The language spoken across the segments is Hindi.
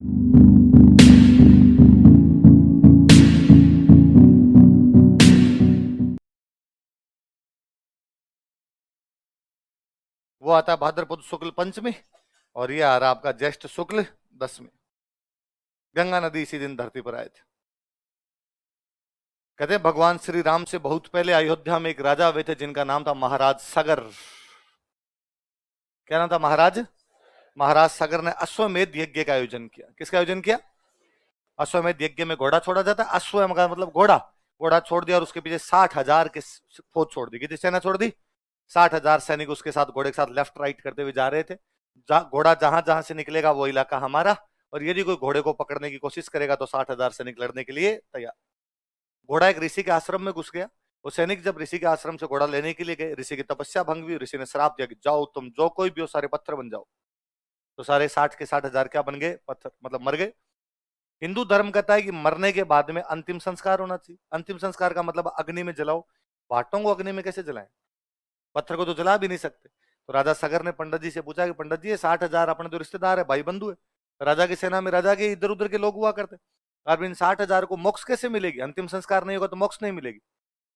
वो आता है भाद्रपद शुक्ल पंचमी, और ये आ रहा आपका ज्येष्ठ शुक्ल दशमी। गंगा नदी इसी दिन धरती पर आए थे। कहते हैं भगवान श्री राम से बहुत पहले अयोध्या में एक राजा हुए थे जिनका नाम था महाराज सगर। क्या नाम था? महाराज महाराज सगर ने अश्वमेध यज्ञ का आयोजन किया। किसका आयोजन किया? अश्वमेध यज्ञ में घोड़ा छोड़ा जाता है। अश्व का मतलब घोड़ा। घोड़ा छोड़ दिया और उसके पीछे 60,000 की फौज छोड़ दी। कितनी सेना छोड़ दी? 60,000 सैनिक उसके साथ, घोड़े के साथ लेफ्ट राइट करते हुए जा रहे थे। घोड़ा जहां जहां से निकलेगा वो इलाका हमारा, और यदि कोई घोड़े को पकड़ने की कोशिश करेगा तो 60,000 सैनिक लड़ने के लिए तैयार। घोड़ा एक ऋषि के आश्रम में घुस गया। वो सैनिक जब ऋषि के आश्रम से घोड़ा लेने के लिए गए, ऋषि की तपस्या भंग हुई। ऋषि ने श्राप दिया कि जाओ तुम जो कोई भी हो सारे पत्थर बन जाओ। तो सारे 60 के 60,000 क्या बन गए? पत्थर, मतलब मर गए। हिंदू धर्म कहता है कि मरने के बाद में अंतिम संस्कार होना चाहिए। अंतिम संस्कार का मतलब अग्नि में जलाओ। भाटों को अग्नि में कैसे जलाएं? पत्थर को तो जला भी नहीं सकते। तो राजा सगर ने पंडित जी से पूछा कि पंडित जी ये 60,000 अपने तो रिश्तेदार है, भाई बंधु है। राजा की सेना में राजा के इधर उधर के लोग हुआ करते। अब इन 60,000 को मोक्ष कैसे मिलेगी? अंतिम संस्कार नहीं होगा तो मोक्ष नहीं मिलेगी।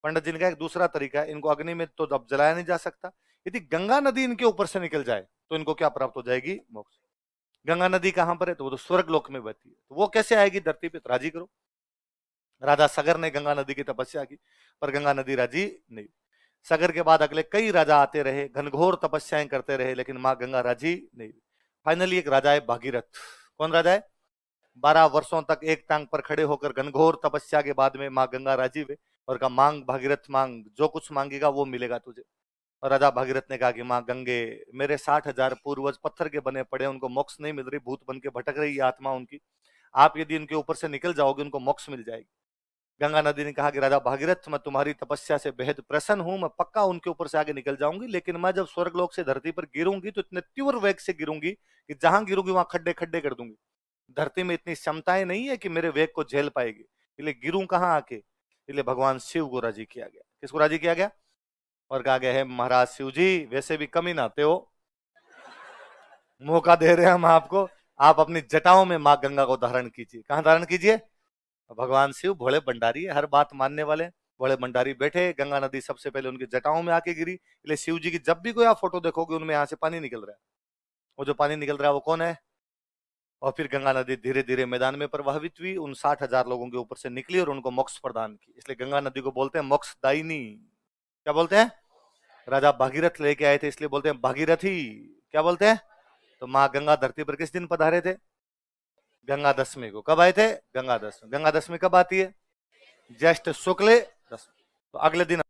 पंडित जी ने कहा एक दूसरा तरीका है, इनको अग्नि में तो अब जलाया नहीं जा सकता, यदि गंगा नदी इनके ऊपर से निकल जाए तो इनको क्या प्राप्त हो जाएगी? मोक्ष। गंगा नदी कहां पर है? तो वो तो स्वर्ग लोक में बहती है, तो वो कैसे आएगी धरती पे? तो राजी करो। राजा सगर ने गंगा नदी की तपस्या की, पर गंगा नदी राजी नहीं। सगर के बाद अगले कई राजा आते रहे, घनघोर तपस्याएं करते रहे, लेकिन मां गंगा राजी नहीं। फाइनली एक राजा है भागीरथ। कौन राजा है? 12 वर्षों तक एक टांग पर खड़े होकर घनघोर तपस्या के बाद में मां गंगा राजी हुए और कहा मांग भागीरथ मांग, जो कुछ मांगेगा वो मिलेगा तुझे। और राजा भागीरथ ने कहा कि मां गंगे, मेरे 60,000 पूर्वज पत्थर के बने पड़े, उनको मोक्ष नहीं मिल रही, भूत बन के भटक रही है आत्मा उनकी। आप यदि उनके ऊपर से निकल जाओगे उनको मोक्ष मिल जाएगी। गंगा नदी ने कहा कि राजा भागीरथ, मैं तुम्हारी तपस्या से बेहद प्रसन्न हूं, मैं पक्का उनके ऊपर से आगे निकल जाऊंगी, लेकिन मैं जब स्वर्गलोक से धरती पर गिरूंगी तो इतने तीव्र वेग से गिरूंगी कि जहां गिरूंगी वहां खड्डे खड्डे कर दूंगी। धरती में इतनी क्षमताएं नहीं है कि मेरे वेग को झेल पाएगी, इसलिए गिरूं कहां आके। इसलिए भगवान शिव को राजी किया गया। किसको राजी किया गया? और कहा गया है महाराज शिव जी वैसे भी कम ही नहाते हो, मौका दे रहे हैं हम आपको, आप अपनी जटाओं में मां गंगा को धारण कीजिए। कहां धारण कीजिए? भगवान शिव भोले भंडारी है, हर बात मानने वाले। भोले भंडारी बैठे, गंगा नदी सबसे पहले उनकी जटाओं में आके गिरी। इसलिए शिव जी की जब भी कोई आप फोटो देखोगे उनमें यहाँ से पानी निकल रहा है। वो जो पानी निकल रहा है वो कौन है? और फिर गंगा नदी धीरे धीरे मैदान में प्रवाहित हुई, उन 60,000 लोगों के ऊपर से निकली और उनको मोक्ष प्रदान की। इसलिए गंगा नदी को बोलते हैं मोक्षदायिनी। क्या बोलते हैं? राजा भागीरथ लेके आए थे इसलिए बोलते हैं भागीरथी। क्या बोलते हैं? तो माँ गंगा धरती पर किस दिन पधारे थे? गंगा दशमी को। कब आए थे? गंगा दशमी। गंगा दशमी कब आती है? ज्येष्ठ शुक्ल दशमी। तो अगले दिन